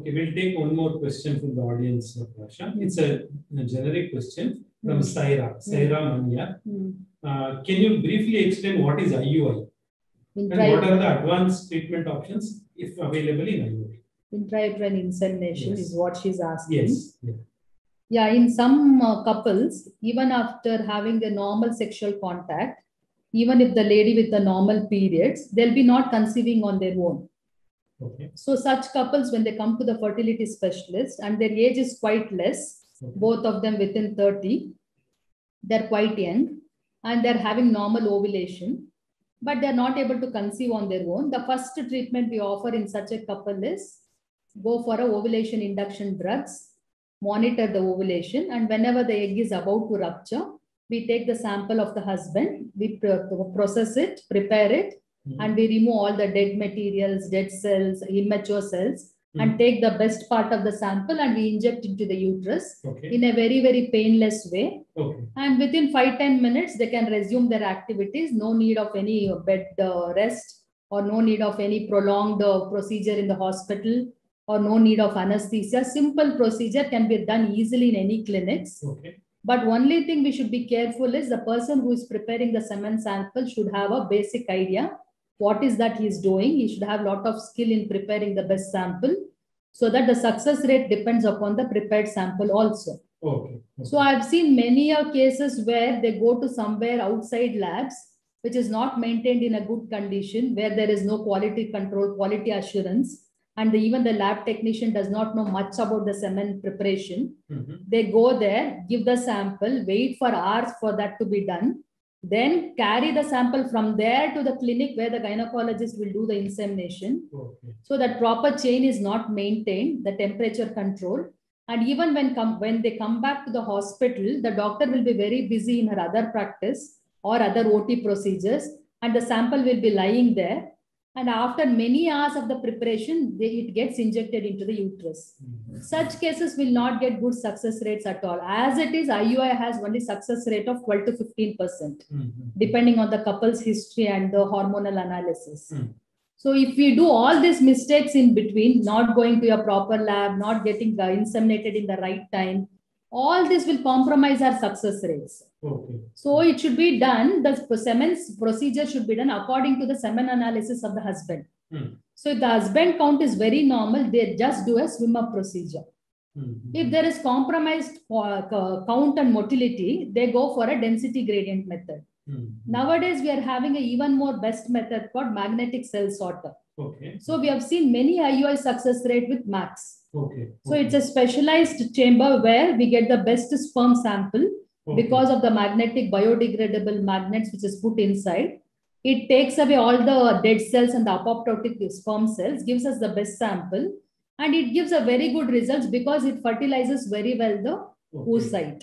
Okay, we'll take one more question from the audience, Prasha. It's a generic question from Saira Mania. Can you briefly explain what is IUI and what are the advanced treatment options if available in IUI? Intrauterine insemination is what she's asking. Yes. Yeah, in some couples, even after having a normal sexual contact, even if the lady with the normal periods, they'll be not conceiving on their own. Okay. So such couples, when they come to the fertility specialist and their age is quite less, both of them within 30, they're quite young and they're having normal ovulation, but they're not able to conceive on their own. The first treatment we offer in such a couple is go for a ovulation induction drugs, monitor the ovulation, and whenever the egg is about to rupture, we take the sample of the husband, we process it, prepare it, and we remove all the dead materials, dead cells, immature cells, and take the best part of the sample and we inject into the uterus in a very, very painless way. And within 5-10 minutes, they can resume their activities. No need of any bed rest or no need of any prolonged procedure in the hospital or no need of anesthesia. Simple procedure can be done easily in any clinics. But only thing we should be careful is the person who is preparing the semen sample should have a basic idea what is that he is doing. He should have a lot of skill in preparing the best sample so that the success rate depends upon the prepared sample also. So I've seen many cases where they go to somewhere outside labs, which is not maintained in a good condition, where there is no quality control, quality assurance, and even the lab technician does not know much about the semen preparation. They go there, give the sample, wait for hours for that to be done, then carry the sample from there to the clinic where the gynecologist will do the insemination. So that proper chain is not maintained, the temperature control. And even when they come back to the hospital, the doctor will be very busy in her other practice or other OT procedures, and the sample will be lying there. And after many hours of the preparation, it gets injected into the uterus. Such cases will not get good success rates at all. As it is, IUI has only success rate of 12 to 15%, depending on the couple's history and the hormonal analysis. So if we do all these mistakes in between, not going to a proper lab, not getting inseminated in the right time, all this will compromise our success rates. So it should be done, the semen procedure should be done according to the semen analysis of the husband. So if the husband count is very normal, they just do a swim-up procedure. If there is compromised count and motility, they go for a density gradient method. Nowadays, we are having an even more best method called magnetic cell sorter. So we have seen many IUI success rate with MAX. So it's a specialized chamber where we get the best sperm sample because of the magnetic biodegradable magnets which is put inside. It takes away all the dead cells and the apoptotic sperm cells, gives us the best sample, and it gives a very good results because it fertilizes very well the oocyte.